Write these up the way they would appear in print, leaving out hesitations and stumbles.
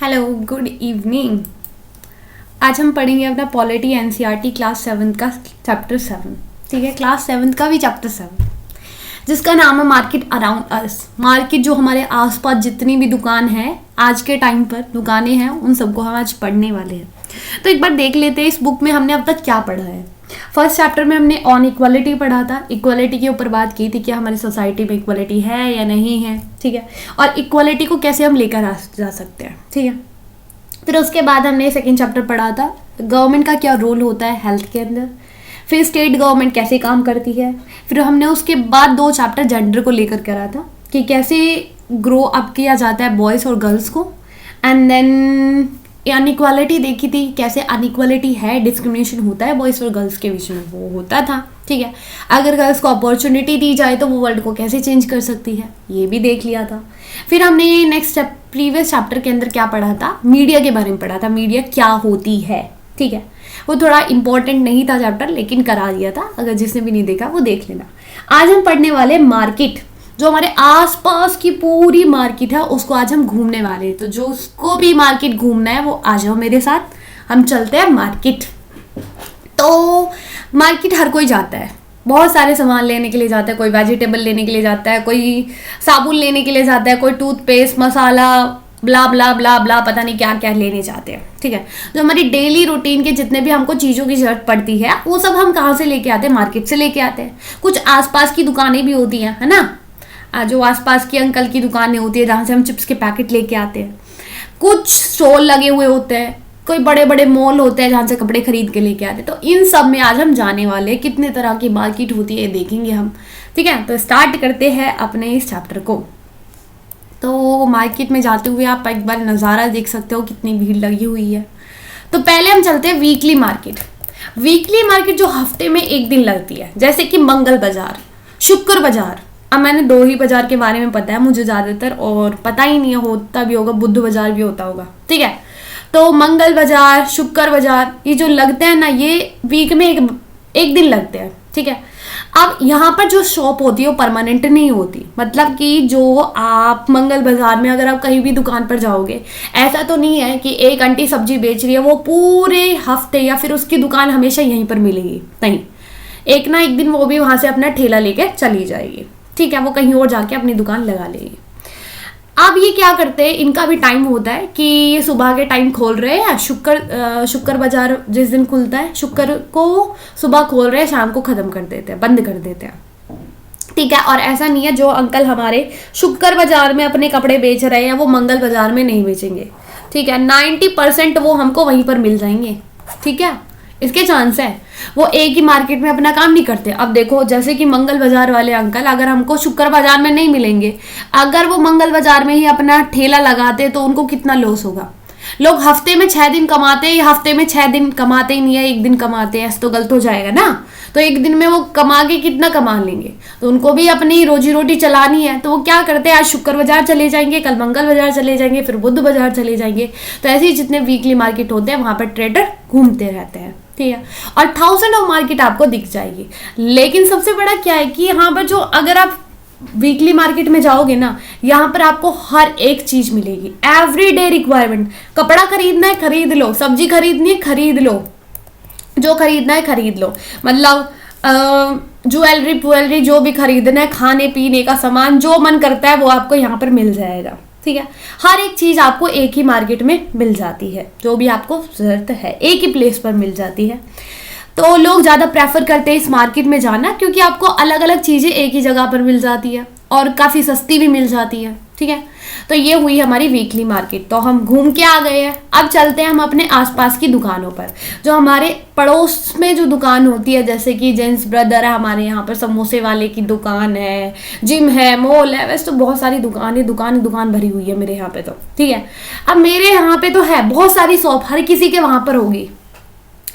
Hello, good evening. आज हम पढ़ेंगे अपना पॉलिटी एनसीईआरटी क्लास 7 का चैप्टर 7। ठीक है, क्लास 7 का भी चैप्टर 7 जिसका नाम है मार्केट अराउंड अस। मार्केट जो हमारे आसपास जितनी भी दुकान है, आज के टाइम पर दुकानें हैं, उन सबको हम आज पढ़ने वाले हैं। तो एक बार देख लेते हैं इस बुक में हमने अब तक क्या पढ़ा है। फर्स्ट चैप्टर में हमने ऑन इक्वालिटी पढ़ा था। इक्वालिटी के ऊपर बात की थी कि हमारी सोसाइटी में इक्वालिटी है या नहीं है। ठीक है, और इक्वालिटी को कैसे हम लेकर जा सकते हैं। ठीक है, फिर उसके बाद हमने सेकंड चैप्टर पढ़ा था गवर्नमेंट का क्या रोल होता है हेल्थ के अंदर, फिर स्टेट गवर्नमेंट कैसे काम करती है। फिर हमने उसके बाद 2 चैप्टर जेंडर को लेकर करा था कि कैसे ग्रो अप किया जाता है बॉयज़ और गर्ल्स को। एंड देन अनइक्वालिटी देखी थी, कैसे अनइक्वालिटी है, डिस्क्रिमिनेशन होता है बॉयज़ और गर्ल्स के बीच में, वो होता था। ठीक है, अगर गर्ल्स को अपॉर्चुनिटी दी जाए तो वो वर्ल्ड को कैसे चेंज कर सकती है, ये भी देख लिया था। फिर हमने नेक्स्ट प्रीवियस चैप्टर के अंदर क्या पढ़ा था, मीडिया के बारे में पढ़ा था, मीडिया क्या होती है। ठीक है, वो थोड़ा इंपॉर्टेंट नहीं था चैप्टर, लेकिन करा दिया था, अगर जिसने भी नहीं देखा वो देख लेना। आज हम पढ़ने वाले मार्केट, जो हमारे आसपास की पूरी मार्केट है, उसको आज हम घूमने वाले हैं। तो जो उसको भी मार्केट घूमना है वो आ जाओ मेरे साथ, हम चलते हैं मार्केट। तो मार्केट हर कोई जाता है, बहुत सारे सामान लेने के लिए जाता है। कोई वेजिटेबल लेने के लिए जाता है, कोई साबुन लेने के लिए जाता है, कोई टूथपेस्ट, मसाला, ब्ला ब्ला ब्ला ब्ला, पता नहीं क्या क्या लेने जाते हैं। ठीक है, जो हमारी डेली रूटीन के जितने भी हमको चीज़ों की जरूरत पड़ती है, वो सब हम कहाँ से लेके आते हैं, मार्केट से लेके आते हैं। कुछ आसपास की दुकानें भी होती हैं, है ना, जो आसपास की अंकल की दुकानें होती है जहाँ से हम चिप्स के पैकेट लेके आते हैं। कुछ स्टॉल लगे हुए होते हैं, कोई बड़े बड़े मॉल होते हैं जहाँ से कपड़े खरीद के लेके आते हैं। तो इन सब में आज हम जाने वाले, कितने तरह की मार्केट होती है देखेंगे हम। ठीक है, तो स्टार्ट करते हैं अपने इस चैप्टर को। तो मार्केट में जाते हुए आप एक बार नज़ारा देख सकते हो, कितनी भीड़ लगी हुई है। तो पहले हम चलते हैं वीकली मार्केट। वीकली मार्केट जो हफ्ते में एक दिन लगती है, जैसे कि मंगल बाजार, शुक्र बाजार। अब मैंने 2 ही बाजार के बारे में पता है मुझे ज़्यादातर, और पता ही नहीं होता भी होगा, बुध बाजार भी होता होगा। ठीक है, तो मंगल बाजार, शुक्र बाजार, ये जो लगते हैं ना, ये वीक में एक दिन लगते हैं। ठीक है, अब यहाँ पर जो शॉप होती है वो परमानेंट नहीं होती। मतलब कि जो आप मंगल बाजार में अगर आप कहीं भी दुकान पर जाओगे, ऐसा तो नहीं है कि एक आंटी सब्जी बेच रही है, वो पूरे हफ्ते या फिर उसकी दुकान हमेशा यहीं पर मिलेगी। नहीं, एक ना एक दिन वो भी वहाँ से अपना ठेला लेके चली जाएगी। ठीक है, वो कहीं और जाके अपनी दुकान लगा लेगी। अब ये क्या करते हैं, इनका भी टाइम होता है कि ये सुबह के टाइम खोल रहे हैं। शुक्र बाजार जिस दिन खुलता है, शुक्र को सुबह खोल रहे हैं, शाम को ख़त्म कर देते हैं, बंद कर देते हैं। ठीक है, और ऐसा नहीं है जो अंकल हमारे शुक्र बाजार में अपने कपड़े बेच रहे हैं वो मंगल बाजार में नहीं बेचेंगे। ठीक है, 90% वो हमको वहीं पर मिल जाएंगे। ठीक है, इसके चांस है, वो एक ही मार्केट में अपना काम नहीं करते। अब देखो, जैसे कि मंगल बाजार वाले अंकल अगर हमको शुक्र बाजार में नहीं मिलेंगे, अगर वो मंगल बाजार में ही अपना ठेला लगाते तो उनको कितना लॉस होगा। लोग हफ्ते में 6 दिन कमाते हैं, हफ्ते में 6 दिन कमाते ही नहीं है, एक दिन कमाते हैं, ऐसा तो गलत हो जाएगा ना। तो एक दिन में वो कमा के कितना कमा लेंगे, तो उनको भी अपनी रोजी रोटी चलानी है। तो वो क्या करते हैं, आज शुक्र बाजार चले जाएंगे, कल मंगल बाजार चले जाएंगे, फिर बुध बाजार चले जाएंगे। तो ऐसे ही जितने वीकली मार्केट होते हैं वहाँ पर ट्रेडर घूमते रहते हैं। ठीक है, और थाउजेंड ऑफ मार्केट आपको दिख जाएगी। लेकिन सबसे बड़ा क्या है कि यहाँ पर जो अगर आप वीकली मार्केट में जाओगे ना, यहाँ पर आपको हर एक चीज मिलेगी, एवरीडे रिक्वायरमेंट। कपड़ा खरीदना है खरीद लो, सब्जी खरीदनी है खरीद लो, जो खरीदना है खरीद लो। मतलब ज्वेलरी जो भी खरीदना है, खाने पीने का सामान, जो मन करता है वो आपको यहाँ पर मिल जाएगा। ठीक है, हर एक चीज़ आपको एक ही मार्केट में मिल जाती है, जो भी आपको ज़रूरत है एक ही प्लेस पर मिल जाती है। तो लोग ज़्यादा प्रेफर करते हैं इस मार्केट में जाना, क्योंकि आपको अलग अलग चीज़ें एक ही जगह पर मिल जाती है और काफ़ी सस्ती भी मिल जाती है। ठीक है, तो ये हुई हमारी वीकली मार्केट। तो हम घूम के आ गए हैं, अब चलते हैं हम अपने आसपास की दुकानों पर। जो हमारे पड़ोस में जो दुकान होती है, जैसे कि जेंट्स ब्रदर है हमारे यहाँ पर, समोसे वाले की दुकान है, जिम है, मॉल है, वैसे तो बहुत सारी दुकान भरी हुई है मेरे यहाँ पे तो। ठीक है, अब मेरे यहाँ पे तो है बहुत सारी शॉप, हर किसी के वहाँ पर होगी,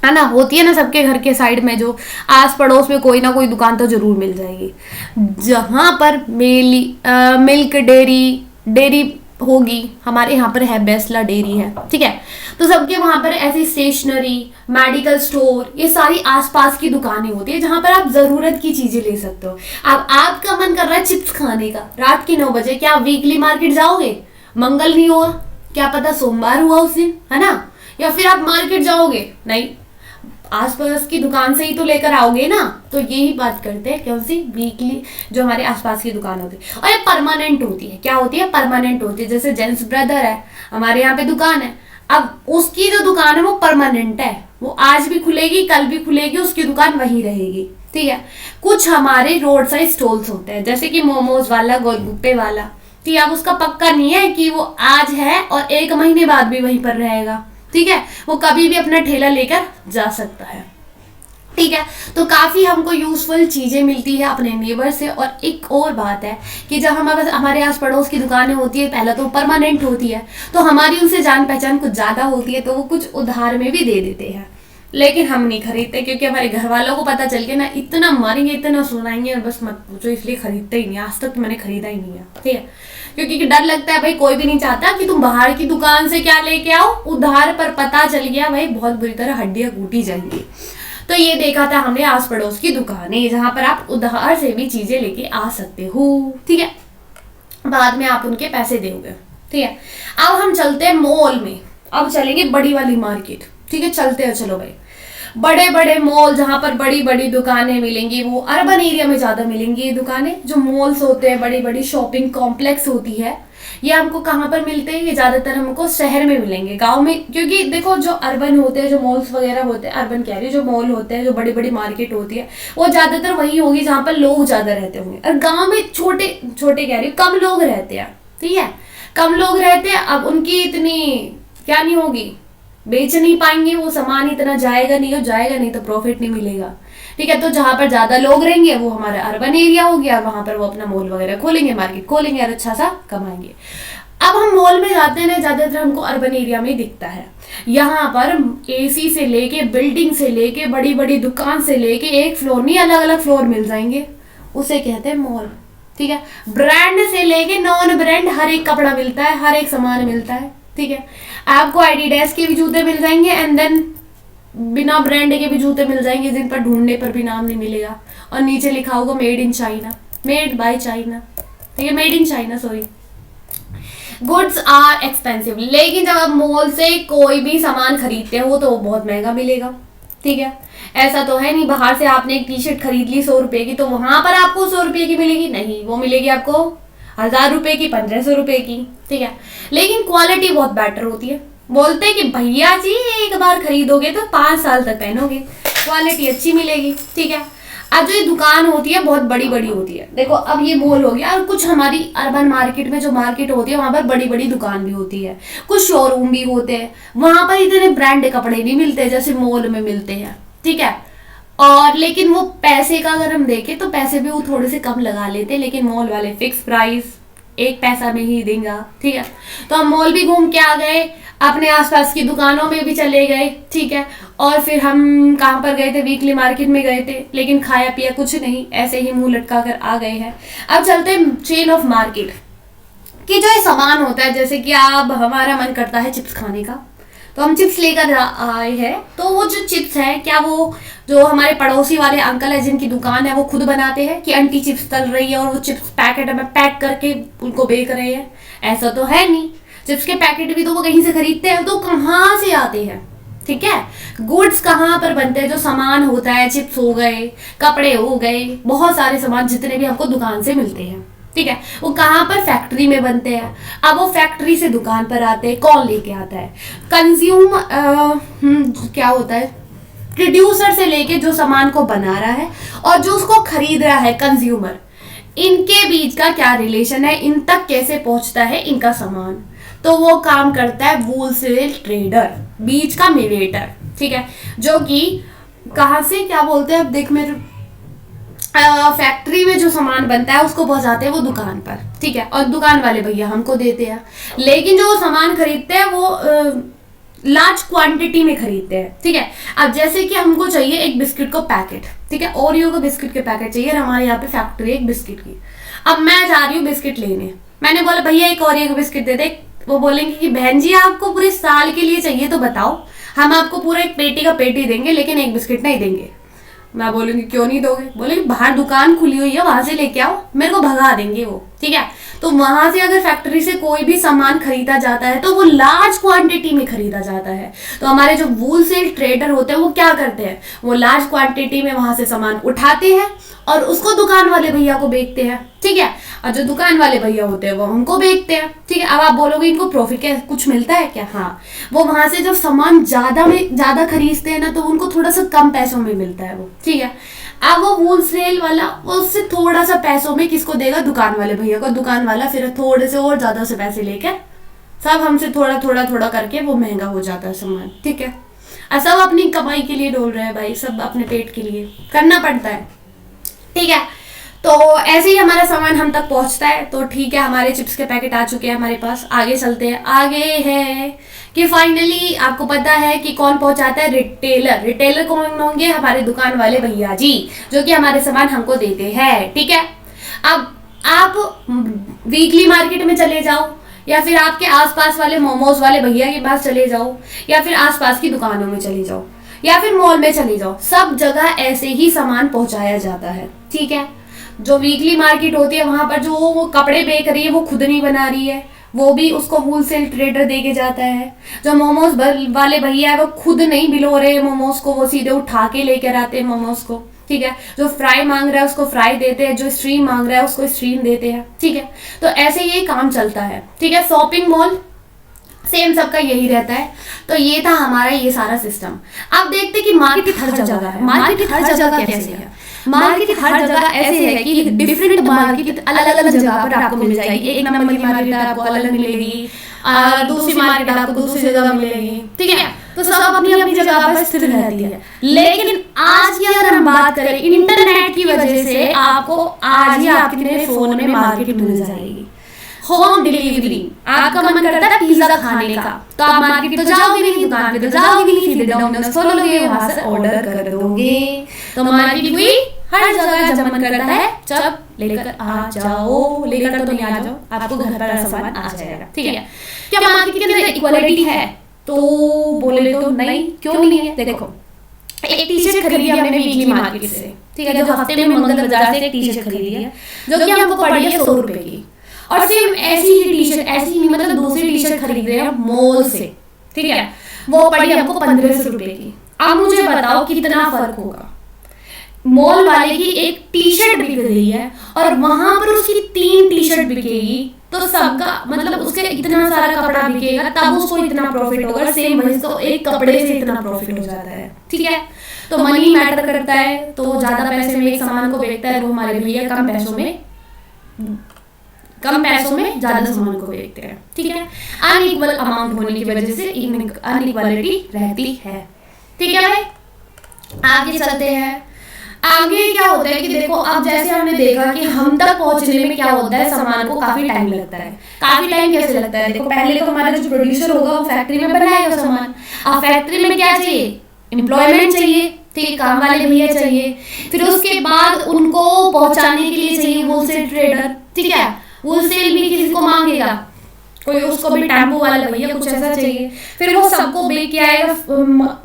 है ना, होती है ना, सबके घर के साइड में जो आस पड़ोस में कोई ना कोई दुकान तो जरूर मिल जाएगी, जहाँ पर मिल्क डेयरी होगी। हमारे यहाँ पर है बेस्ला डेयरी है। ठीक है, तो सबके वहाँ पर ऐसी स्टेशनरी, मेडिकल स्टोर, ये सारी आसपास की दुकानें होती है जहाँ पर आप जरूरत की चीजें ले सकते हो। अब आपका मन कर रहा है चिप्स खाने का रात के 9 बजे, क्या आप वीकली मार्केट जाओगे? मंगल नहीं हुआ, क्या पता सोमवार हुआ उस दिन, है ना, या फिर आप मार्केट जाओगे, नहीं, आसपास की दुकान से ही तो लेकर आओगे ना। तो यही बात करते हैं, कौन सी, वीकली जो हमारे आसपास की दुकान होती है, और ये परमानेंट होती है। क्या होती है, परमानेंट होती है। जैसे जेंट्स ब्रदर है, हमारे यहाँ पे दुकान है, अब उसकी जो दुकान है वो परमानेंट है, वो आज भी खुलेगी कल भी खुलेगी, उसकी दुकान वहीं रहेगी, ठीक है। कुछ हमारे रोड साइड स्टॉल्स होते हैं, जैसे कि मोमोज वाला, गोलगप्पे वाला, ठीक है, अब उसका पक्का नहीं है कि वो आज है और 1 महीने बाद भी वहीं पर रहेगा, ठीक है, वो कभी भी अपना ठेला लेकर जा सकता है, ठीक है। तो काफी हमको यूजफुल चीजें मिलती है अपने नेबर से। और एक और बात है कि जब हमारे आस पड़ोस की दुकानें होती है, पहले तो परमानेंट होती है, तो हमारी उनसे जान पहचान कुछ ज्यादा होती है, तो वो कुछ उधार में भी दे देते हैं, लेकिन हम नहीं खरीदते, क्योंकि हमारे घर वालों को पता चल गया ना, इतना मारेंगे इतना सुनाएंगे और बस मत पूछो, इसलिए खरीदते ही नहीं। आज तक तो मैंने खरीदा ही नहीं है, ठीक है, क्योंकि डर लगता है भाई, कोई भी नहीं चाहता कि तुम बाहर की दुकान से क्या लेके आओ, उधार पर पता चल गया भाई बहुत बुरी तरह हड्डियां कूटी जाएंगी। तो ये देखा था हमने आस पड़ोस की दुकानें, जहां पर आप उधार से भी चीजें लेके आ सकते हो, ठीक है, बाद में आप उनके पैसे दोगे, ठीक है। अब हम चलते हैं मॉल में, अब चलेंगे बड़ी वाली मार्केट, ठीक है, चलते हैं, चलो भाई। बड़े बड़े मॉल जहां पर बड़ी बड़ी दुकानें मिलेंगी, वो अर्बन एरिया में ज्यादा मिलेंगी ये दुकानें। जो मॉल्स होते हैं, बड़ी बड़ी शॉपिंग कॉम्प्लेक्स होती है, ये हमको कहाँ पर मिलते हैं, ये ज्यादातर हमको शहर में मिलेंगे, गांव में, क्योंकि देखो जो अर्बन होते हैं, जो मॉल्स वगैरह होते हैं, अर्बन कह रही जो मॉल होते हैं, जो बड़ी बड़ी मार्केट होती है, वो ज्यादातर वही होगी जहाँ पर लोग ज्यादा रहते होंगे, और गाँव में छोटे छोटे कह रही कम लोग रहते हैं, ठीक है, कम लोग रहते हैं। अब उनकी इतनी क्या नहीं होगी, बेच नहीं पाएंगे, वो सामान इतना जाएगा नहीं तो प्रॉफिट नहीं मिलेगा, ठीक है। तो जहां पर ज्यादा लोग रहेंगे वो हमारा अर्बन एरिया हो गया, वहां पर वो अपना मॉल वगैरह खोलेंगे, मार्केट खोलेंगे और अच्छा सा कमाएंगे। अब हम मॉल में जाते हैं, ज्यादातर हमको अर्बन एरिया में दिखता है, यहाँ पर एसी से लेके, बिल्डिंग से लेके, बड़ी बड़ी दुकान से लेके, एक फ्लोर नहीं अलग अलग फ्लोर मिल जाएंगे, उसे कहते हैं मॉल, ठीक है। ब्रांड से लेके नॉन ब्रांड हर एक कपड़ा मिलता है, हर एक सामान मिलता है, ठीक है। आपको एडिडास के भी जूते मिल जाएंगे, एंड देन बिना ब्रांड के भी जूते मिल जाएंगे, जिन पर ढूंढने पर भी नाम नहीं मिलेगा, और नीचे लिखा होगा made in China, made by China, ठीक है, made in China, sorry. Goods are expensive, लेकिन जब आप मॉल से कोई भी सामान खरीदते हो तो वो बहुत महंगा मिलेगा, ठीक है। ऐसा तो है नहीं बाहर से आपने एक टी शर्ट खरीद ली 100 रुपए की, तो वहां पर आपको 100 रुपए की मिलेगी, नहीं, वो मिलेगी आपको 1000 रुपए की, 1500 रुपए की, ठीक है। लेकिन क्वालिटी बहुत बेटर होती है, बोलते हैं कि भैया जी एक बार खरीदोगे तो 5 साल तक पहनोगे, क्वालिटी अच्छी मिलेगी, ठीक है। अब जो ये दुकान होती है बहुत बड़ी बड़ी होती है, देखो अब ये मॉल हो गया, और कुछ हमारी अर्बन मार्केट में जो मार्केट होती है वहां पर बड़ी बड़ी दुकान भी होती है, कुछ शोरूम भी होते हैं, वहां पर इतने ब्रांड कपड़े नहीं मिलते जैसे मॉल में मिलते हैं, ठीक है। और लेकिन वो पैसे का अगर हम देखें तो पैसे भी वो थोड़े से कम लगा लेते हैं, लेकिन मॉल वाले फिक्स प्राइस, 1 पैसा में ही देंगे, ठीक है। तो हम मॉल भी घूम के आ गए, अपने आसपास की दुकानों में भी चले गए, ठीक है। और फिर हम कहाँ पर गए थे, वीकली मार्केट में गए थे, लेकिन खाया पिया कुछ नहीं, ऐसे ही मुंह लटका कर आ गए हैं। अब चलते हैं चेन ऑफ मार्केट कि जो ये सामान होता है, जैसे कि अब हमारा मन करता है चिप्स खाने का, तो हम चिप्स लेकर आए हैं, तो वो जो चिप्स है, क्या वो जो हमारे पड़ोसी वाले अंकल है जिनकी दुकान है वो खुद बनाते हैं, कि आंटी चिप्स तल रही है और वो चिप्स पैकेट में पैक करके उनको बेच रहे हैं? ऐसा तो है नहीं, चिप्स के पैकेट भी तो वो कहीं से खरीदते हैं, तो कहाँ से आते हैं, ठीक है। गुड्स कहाँ पर बनते हैं, जो सामान होता है, चिप्स हो गए, कपड़े हो गए, बहुत सारे सामान जितने भी हमको दुकान से मिलते हैं, ठीक है, वो कहाँ पर, फैक्ट्री में बनते हैं। अब वो फैक्ट्री से दुकान पर आते हैं, कौन लेके आता है, क्या होता है, प्रोड्यूसर से लेके जो सामान को बना रहा है और जो उसको खरीद रहा है कंज्यूमर, इनके बीच का क्या रिलेशन है, इन तक कैसे पहुंचता है इनका सामान, तो वो काम करता है होलसेल ट्रेडर, बीच का मीडिएटर, ठीक है, जो कि कहाँ से, क्या बोलते हैं, अब देख मेरे फैक्ट्री में जो सामान बनता है उसको पहुंचाते हैं वो दुकान पर, ठीक है, और दुकान वाले भैया हमको देते हैं, लेकिन जो वो सामान खरीदते हैं वो लार्ज क्वांटिटी में खरीदते हैं, ठीक है। अब जैसे कि हमको चाहिए एक बिस्किट को पैकेट, ठीक है, ओरियो को बिस्किट के पैकेट चाहिए, हमारे यहाँ पे फैक्ट्री है एक बिस्किट की। अब मैं जा रही हूँ बिस्किट लेने, मैंने बोला भैया एक ओरियो का बिस्किट दे दे, वो बोलेंगे कि बहन जी आपको पूरे साल के लिए चाहिए तो बताओ, हम आपको पूरा एक पेटी का पेटी देंगे, लेकिन एक बिस्किट नहीं देंगे। मैं बोलूंगी क्यों नहीं दोगे, बोलेंगे बाहर दुकान खुली हुई है वहां से लेके आओ, मेरे को भगा देंगे वो, ठीक है। तो वहां से अगर फैक्ट्री से कोई भी सामान खरीदा जाता है तो वो लार्ज क्वांटिटी में खरीदा जाता है। तो हमारे जो होलसेल ट्रेडर होते हैं वो क्या करते हैं, वो लार्ज क्वांटिटी में वहां से सामान उठाते हैं और उसको दुकान वाले भैया को बेचते हैं, ठीक है। और जो दुकान वाले भैया होते हैं वो हमको बेचते हैं, ठीक है। अब आप बोलोगे इनको प्रॉफिट क्या कुछ मिलता है क्या, हाँ, वो वहां से जब सामान ज्यादा खरीदते हैं ना तो उनको थोड़ा सा कम पैसों में मिलता है वो, ठीक है। अब वो होलसेल वाला वो उससे थोड़ा सा पैसों में किसको देगा, दुकान वाले भैया को। दुकान वाला फिर थोड़े से और ज्यादा से पैसे लेकर सब हमसे थोड़ा थोड़ा थोड़ा करके वो महंगा हो जाता है सामान, ठीक है। और सब अपनी कमाई के लिए डोल रहे हैं भाई, सब अपने पेट के लिए करना पड़ता है, ठीक है। तो ऐसे ही हमारा सामान हम तक पहुंचता है। तो ठीक है, हमारे चिप्स के पैकेट आ चुके हैं हमारे पास। आगे चलते हैं, आगे है कि फाइनली आपको पता है कि कौन पहुंचाता है, रिटेलर। रिटेलर कौन होंगे, हमारे दुकान वाले भैया जी, जो कि हमारे सामान हमको देते हैं, ठीक है। अब आप वीकली मार्केट में चले जाओ या फिर आपके आसपास वाले मोमोज वाले भैया के पास चले जाओ या फिर आसपास की दुकानों में चले जाओ या फिर मॉल में चले जाओ, सब जगह ऐसे ही सामान पहुंचाया जाता है, ठीक है। जो वीकली मार्केट होती है वहां पर जो वो कपड़े बेच रही है वो खुद नहीं बना रही है, वो भी उसको होलसेल ट्रेडर दे के जाता है। जो मोमोज वाले भैया है वो खुद नहीं बिलो रहे मोमोज को, वो सीधे उठा के लेकर आते हैं मोमोज को, ठीक है। जो फ्राई मांग रहा है उसको फ्राई देते हैं, जो स्ट्रीम मांग रहा है उसको स्ट्रीम देते हैं, ठीक है। तो ऐसे ये काम चलता है, ठीक है। शॉपिंग मॉल सेम सबका यही रहता है। तो ये था हमारा ये सारा सिस्टम। अब देखते कि मार्केट हर जगह है। मार्केट हर जगह कैसे है, मार्केट हर जगह ऐसे है कि डिफरेंट मार्केट अलग अलग जगह पर आपको मिल जाएगी। एक नंबर की मार्केट आपको अलग मिलेगी, दूसरी मार्केट आपको दूसरी जगह मिलेगी, ठीक है। तो सब अपनी अपनी जगह पर स्थिर रहती है। लेकिन आज की अगर हम बात करें, इंटरनेट की वजह से आपको आज ही आपके फोन में मार्केट मिल जाएगी। होम डिलीवरी, आपका मन करता है पिज्जा खाने का तो आप मार्केट तो जाओगे नहीं, दुकान पे तो जाओगे नहीं, सीधे डोमिनोज खोलोगे, वहां से ऑर्डर कर दोगे। तो मार्केट हुई हर जगह, जब मन करता है जब लेकर आ जाओ, लेकर तो नहीं आ जाओ, आपको घर पर सामान आ जाएगा, ठीक है। क्या मार्केट के अंदर इक्वालिटी है, तो बोले तो नहीं, क्यों नहीं है। देखो, एक टी शर्ट खरीदी हमने वीकली मार्केट से, ठीक है, जो हफ्ते में मंगल बाजार से एक टी शर्ट खरीदी है जो कि हमको पड़ी है 100 रुपए की। और सेम ऐसी ही टी शर्ट, ऐसी ही मतलब दूसरी टी शर्ट खरीद रहे हैं मॉल से, ठीक है, वो पड़ी हमको 1500 रुपए की। अब मुझे बताओ कितना फर्क होगा। मॉल वाले की एक टी शर्ट बिक रही है और वहां पर उसकी 3 टी शर्ट बिकेगी, तो सबका मतलब उसके इतना सारा कपड़ा बिकेगा तब उसको इतना प्रॉफिट होगा। सेम वही तो एक कपड़े से इतना प्रॉफिट हो जाता है, ठीक है। तो मनी मैटर करता है। तो ज्यादा पैसे में एक सामान को बेचता है, वो हमारे भैया कम पैसों में ज्यादा सामान को बेचते हैं, ठीक है। अनइक्वल अमाउंट होने की वजह से अनइक्वालिटी रहती है, ठीक है भाई। आगे चलते हैं। आगे क्या होता है कि देखो, अब जैसे हमने देखा कि हम तक पहुंचने में क्या होता है, सामान को काफी टाइम लगता है। काफी टाइम कैसे लगता है, देखो पहले तो हमारा जो प्रोड्यूसर होगा वो फैक्ट्री में बनाएगा सामान। अब फैक्ट्री में क्या चाहिए, एम्प्लॉयमेंट चाहिए, ठीक है, काम वाले भैया चाहिए। फिर उसके बाद उनको पहुंचाने के लिए चाहिए होलसेल ट्रेडर, ठीक है। होलसेल भी किसी को मांगेगा, कोई उसको भी टेम्पो वाला भैया कुछ ऐसा चाहिए। फिर वो सबको बेच के आएगा,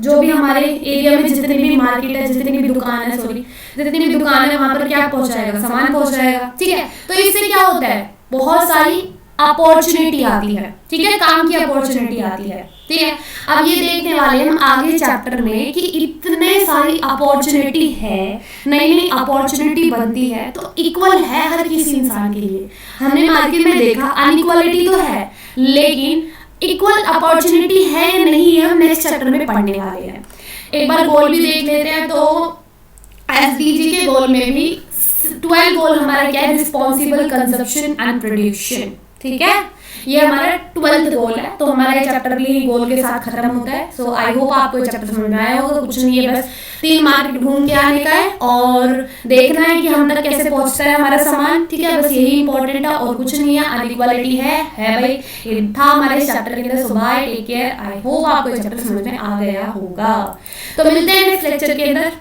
जो भी हमारे एरिया में जितनी भी मार्केट है, जितनी भी दुकान है, जितनी भी दुकान है वहां पर क्या पहुंचाएगा, सामान पहुंचाएगा, ठीक है। तो इससे क्या होता है, बहुत सारी अपॉर्चुनिटी आती है, ठीक है, काम की अपॉर्चुनिटी आती है, ठीक है। अब ये देखने वाले हम आगे चैप्टर में कि इतने सारी अपॉर्चुनिटी है, नई नई अपॉर्चुनिटी बनती है, तो इक्वल है हर किसी इंसान के लिए। हमने मार्केट में देखा अनइक्वालिटी तो है, लेकिन इक्वल अपॉर्चुनिटी है या नहीं है हम नेक्स्ट चैप्टर में पढ़ने वाले हैं। एक बार गोल भी देख लेते हैं। तो एसडीजी के गोल में भी 12 गोल हमारा क्या है, रिस्पॉन्सिबल कंजप्शन एंड प्रोड्यूशन, ठीक है। ये हमारा 12th गोल है। तो हमारा ये चैप्टर भी गोल के साथ खत्म होता है। सो आई होप आपको ये चैप्टर समझ में आया होगा। कुछ नहीं है, बस 3 मार्केट घूम के आने का है और देखना है कि हम तक कैसे पहुंचता है हमारा सामान, ठीक है। बस यही इंपॉर्टेंट है और कुछ नहीं है। अनइक्वालिटी है भाई, ये था हमारे इस चैप्टर के अंदर। So bye, take care. I hope आपको ये चैप्टर समझ में आ गया होगा। तो मिलते हैं नेक्स्ट लेक्चर के अंदर।